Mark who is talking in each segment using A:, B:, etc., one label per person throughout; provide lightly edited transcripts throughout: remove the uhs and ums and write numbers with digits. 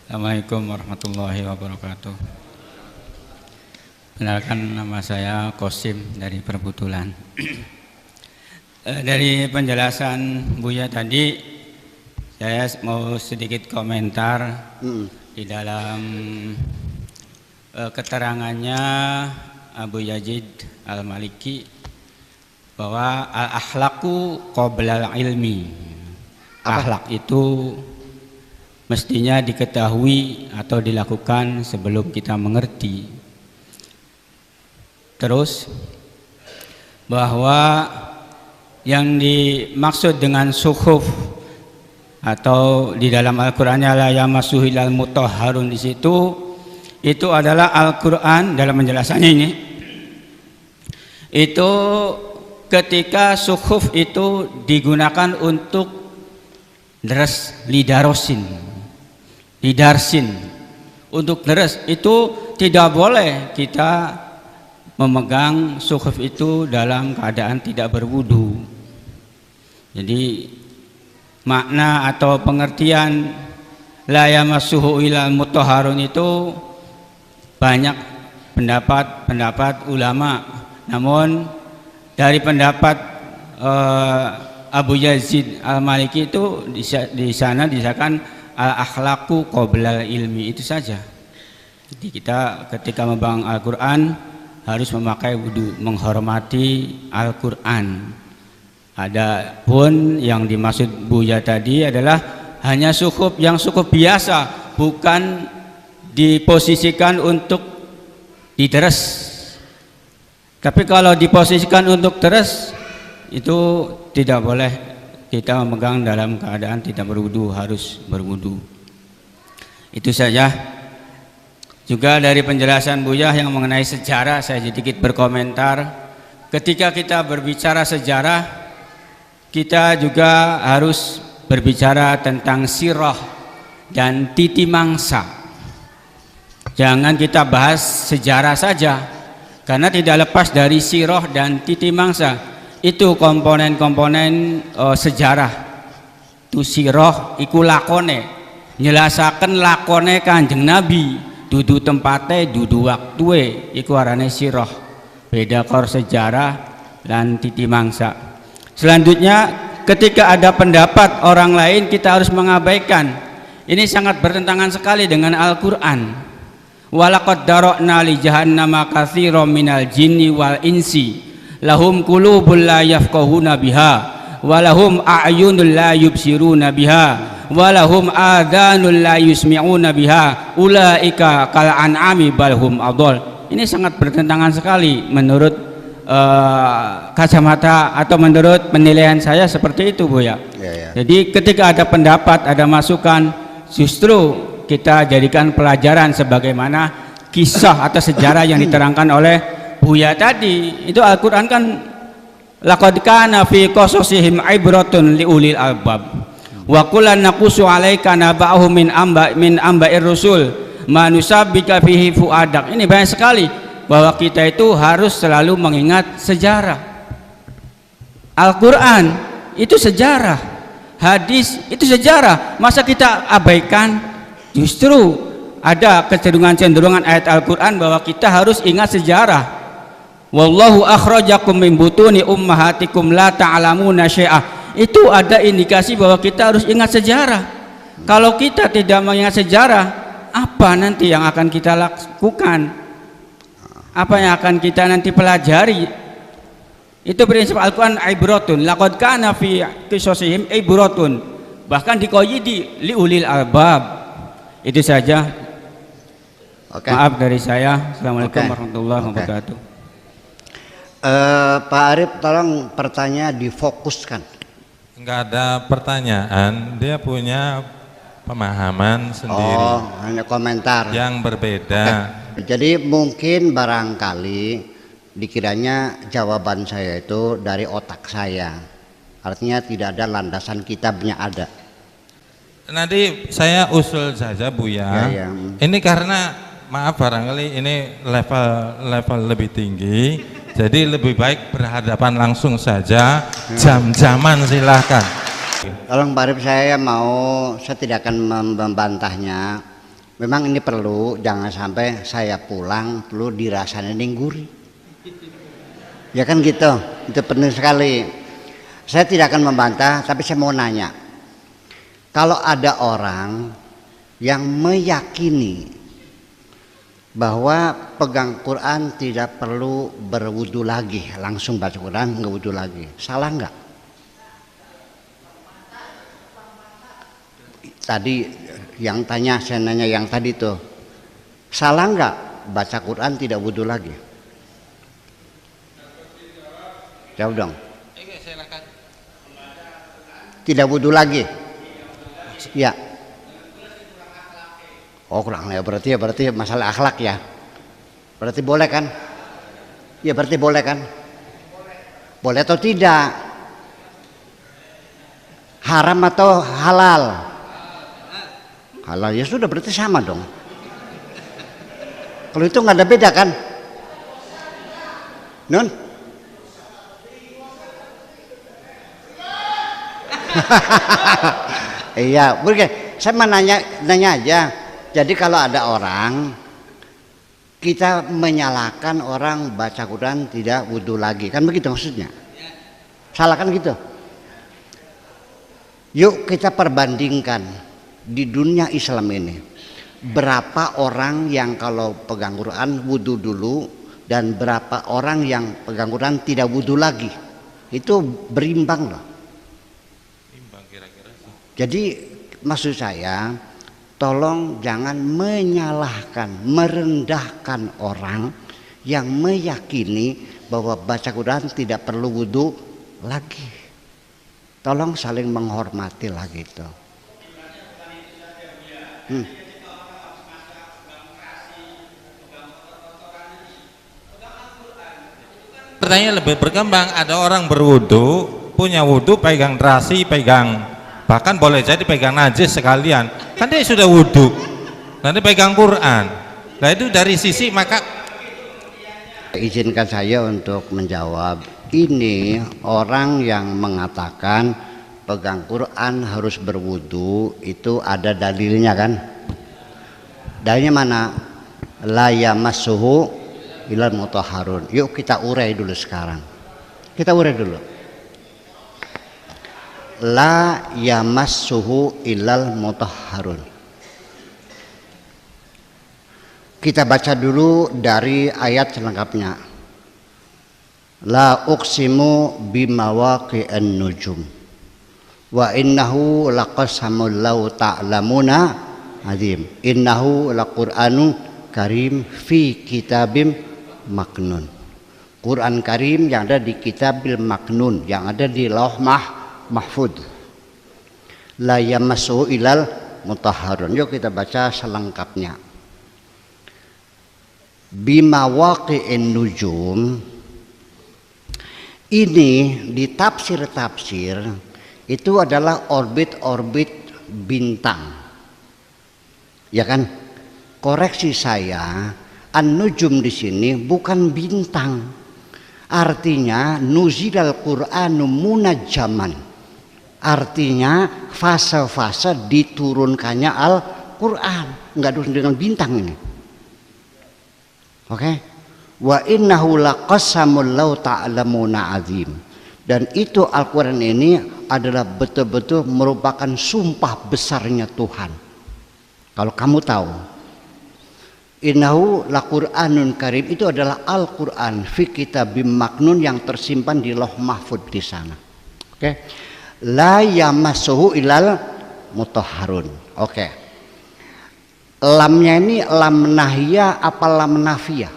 A: Assalamualaikum warahmatullahi wabarakatuh. Kenalkan, nama saya Kosim dari Perbutulan. Dari penjelasan Buya tadi, saya mau sedikit komentar di dalam keterangannya Abu Yazid Al-Maliki bahwa al-akhlaqu qabla al-ilmi. Akhlak itu mestinya diketahui atau dilakukan sebelum kita mengerti. Terus bahwa yang dimaksud dengan suhuf atau di dalam Al-Qur'annya la yamassuhu illal mutahharun, di situ itu adalah Al-Qur'an dalam penjelasannya ini. Itu ketika suhuf itu digunakan untuk lidarsin untuk deres, itu tidak boleh kita memegang suhuf itu dalam keadaan tidak berwudu. Jadi makna atau pengertian la yamassuhu illal mutahharun itu banyak pendapat ulama, namun dari pendapat Abu Yazid Al-Maliki itu di sana disahkan al-akhlaqu qabla ilmi, itu saja. Jadi kita ketika memegang Al-Quran harus memakai wudu, menghormati Al-Quran. Adapun yang dimaksud Buya tadi adalah hanya suhuf yang suhuf biasa, bukan diposisikan untuk diteres. Tapi kalau diposisikan untuk teres, itu tidak boleh kita memegang dalam keadaan tidak berwudu, harus berwudu. Itu saja. Juga dari penjelasan Buya yang mengenai sejarah, saya sedikit berkomentar. Ketika kita berbicara sejarah, kita juga harus berbicara tentang sirah dan titi mangsa. Jangan kita bahas sejarah saja, karena tidak lepas dari sirah dan titi mangsa. Itu komponen-komponen sejarah. Tu sirah iku lakone, nyelasaken lakone Kanjeng Nabi, dudu tempate, dudu waktue, iku arane sirah. Beda karo sejarah dan titi mangsa. Selanjutnya, ketika ada pendapat orang lain, kita harus mengabaikan. Ini sangat bertentangan sekali dengan Al-Qur'an. Walaqad dara'na li jahannama katsiran minal jinni wal insi lahum qulubun la yafqahuna biha walahum a'yunun la yubsiruna biha walahum adhanun la yusmi'una biha ulaika kal an'ami balhum adall. Ini sangat bertentangan sekali menurut kacamata atau menurut penilaian saya, seperti itu, Bu ya. Jadi ketika ada pendapat, ada masukan, justru kita jadikan pelajaran sebagaimana kisah atau sejarah yang diterangkan oleh Buya tadi. Itu Al-Quran kan laqad kana fi qasasihim ibratun liulil albab wa kullan naqussu 'alaika naba'ahum min amba'ir rusul ma nusabbika fihi fuadak. Ini banyak sekali bahwa kita itu harus selalu mengingat sejarah. Al-Quran itu sejarah, hadis itu sejarah, masa kita abaikan? Justru ada kecenderungan ayat Al-Quran bahwa kita harus ingat sejarah. Wallahu akhrajakum min butuni ummahatikum la ta'lamuna syai'ah. Itu ada indikasi bahwa kita harus ingat sejarah. Kalau kita tidak mengingat sejarah, apa nanti yang akan kita lakukan? Apa yang akan kita nanti pelajari? Itu prinsip Al-Quran, ibratun laqad kana fi qisasihim ibratun, bahkan diqayyidi liulil albab. Itu saja. Maaf dari saya. Assalamualaikum warahmatullahi wabarakatuh.
B: Pak Arif, tolong pertanyaan difokuskan.
C: Enggak ada pertanyaan, dia punya pemahaman sendiri.
B: Oh, hanya komentar
C: yang berbeda.
B: Jadi mungkin barangkali dikiranya jawaban saya itu dari otak saya, artinya tidak ada landasan kitabnya ada.
C: Nanti saya usul saja, Buya. Ini karena maaf barangkali ini level lebih tinggi, jadi lebih baik berhadapan langsung saja, jam-jaman silahkan.
B: Tolong Pak Arif, saya tidak akan membantahnya, Memang ini perlu, jangan sampai saya pulang perlu dirasain gurih. Ya kan gitu, itu penting sekali. Saya tidak akan membantah, tapi saya mau nanya. Kalau ada orang yang meyakini bahwa pegang Quran tidak perlu berwudu lagi, langsung baca Quran nggak wudu lagi, salah nggak? Tadi yang tanya, saya nanya yang tadi tuh, salah nggak baca Quran tidak wudu lagi? Jawab dong. Tidak wudu lagi? Ya. Oh kurang ya, berarti masalah akhlak ya. Berarti boleh kan? Ya berarti boleh kan? Boleh atau tidak? Haram atau halal? Halal ya sudah, berarti sama dong. Kalau itu nggak ada beda kan? Nun? Iya, begini. Saya mau nanya aja. Jadi kalau ada orang, kita menyalahkan orang baca Quran tidak wudu lagi, kan begitu maksudnya? Salah kan gitu? Yuk kita perbandingkan di dunia Islam ini, berapa orang yang kalau pegang Quran wudu dulu dan berapa orang yang pegang Quran tidak wudu lagi, itu berimbang loh. Jadi maksud saya, tolong jangan menyalahkan, merendahkan orang yang meyakini bahwa baca Quran tidak perlu wudu lagi. Tolong saling menghormati lah gitu.
C: Pertanyaan lebih berkembang, ada orang berwudu, punya wudu, pegang terasi, pegang, bahkan boleh jadi pegang najis sekalian, kan dia sudah wudu, nanti pegang Quran. Nah itu dari sisi maka
B: izinkan saya untuk menjawab. Ini orang yang mengatakan pegang Quran harus berwudu, itu ada dalilnya kan? Dalilnya mana? La yamassuhu ilal mutahharun. Yuk kita urai dulu sekarang. Kita urai dulu. La yamassuhu ilal mutahharun. Kita baca dulu dari ayat selengkapnya. La uqsimu bimawaqi'an nujum wa innahu laqasamul law ta'lamuna azim innahu laqur'anu karim fi kitabim maknun. Quran Karim yang ada di kitabil maknun, yang ada di lauh mahfud. La yamassuhu ilal mutahharun. Yuk kita baca selengkapnya. Bimawaqi'in nujum, ini di tafsir-tafsir itu adalah orbit-orbit bintang. Ya kan? Koreksi saya, an-nujum di sini bukan bintang. Artinya nuzilal Qur'anu munajjaman. Artinya fase-fase diturunkannya Al-Qur'an, enggak dengan bintang ini. Oke? Wa innahu laqasamul law ta'lamuna azim. Dan itu Al-Qur'an ini adalah betul-betul merupakan sumpah besarnya Tuhan. Kalau kamu tahu, innahu laqur'anun karim, itu adalah Al-Qur'an fi kitabim maknun yang tersimpan di lauh mahfud di sana. Oke. La yamassuhu ilal mutahharun. Oke. Lamnya ini lam nahiyah apa lam nafiyah?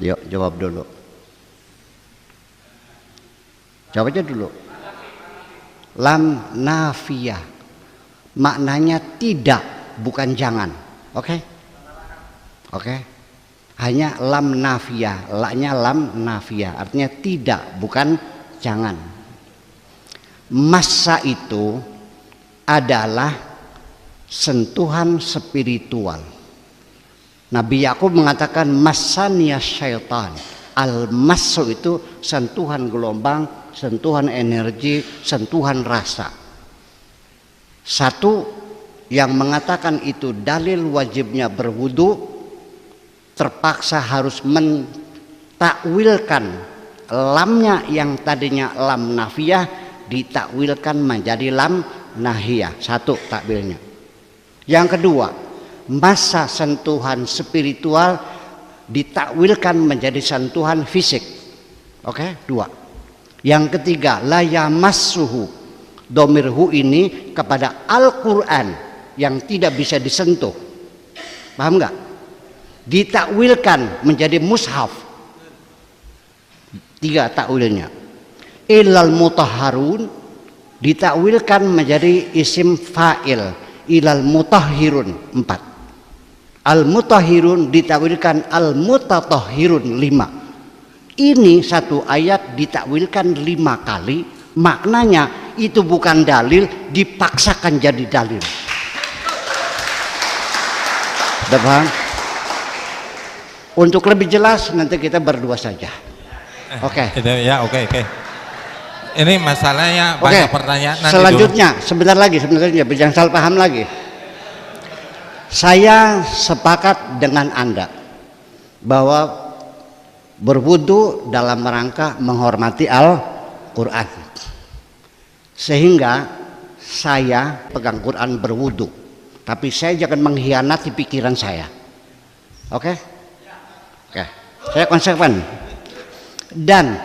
B: Yuk jawab dulu. Jawab aja dulu. Lam nafiyah. Maknanya tidak, bukan jangan. Oke? Oke? Hanya lam nafiyah. La-nya lam nafiyah. Artinya tidak, bukan jangan. Massa itu adalah sentuhan spiritual. Nabi Yakub mengatakan massaniya syaitan. Al-massu itu sentuhan gelombang, sentuhan energi, sentuhan rasa. Satu yang mengatakan itu dalil wajibnya berwudu terpaksa harus mentakwilkan lamnya yang tadinya lam nafiyah ditakwilkan menjadi lam nahiyah. Satu takwilnya. Yang kedua, masa sentuhan spiritual ditakwilkan menjadi sentuhan fisik. Oke, dua. Yang ketiga, la yamassuhu, domirhu ini kepada Al-Quran yang tidak bisa disentuh. Paham nggak? Ditakwilkan menjadi mushaf. Tiga takwilnya. Ilal mutahharun ditakwilkan menjadi isim fa'il. Ilal mutahhirun 4. Al mutahhirun ditakwilkan al mutatahhirun 5. Ini satu ayat ditakwilkan 5 kali, maknanya itu bukan dalil, dipaksakan jadi dalil. Sudah paham? Untuk lebih jelas nanti kita berdua saja. Oke.
C: Ya, oke. Ini masalahnya banyak pertanyaan.
B: Selanjutnya, sebentar lagi, jangan salah paham lagi. Saya sepakat dengan Anda bahwa berwudu dalam rangka menghormati Al-Quran, sehingga saya pegang Quran berwudu, tapi saya jangan mengkhianati pikiran saya. Oke, saya konsekuen. Dan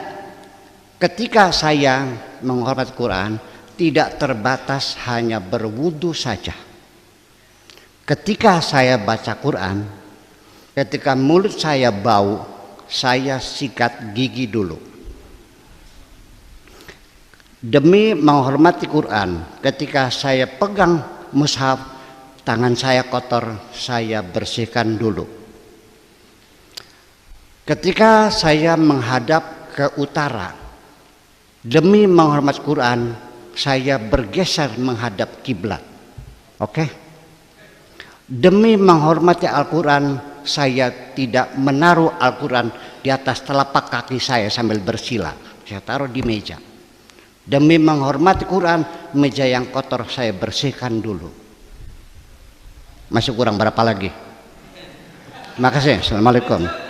B: ketika saya menghormati Quran tidak terbatas hanya berwudu saja. Ketika saya baca Quran, ketika mulut saya bau, saya sikat gigi dulu. Demi menghormati Quran, ketika saya pegang mushaf, tangan saya kotor, saya bersihkan dulu. Ketika saya menghadap ke utara, demi menghormati Quran, saya bergeser menghadap kiblat. Oke? Demi menghormati Al-Quran, saya tidak menaruh Al-Quran di atas telapak kaki saya sambil bersila. Saya taruh di meja. Demi menghormati Quran, meja yang kotor saya bersihkan dulu. Masih kurang berapa lagi? Terima kasih. Assalamualaikum.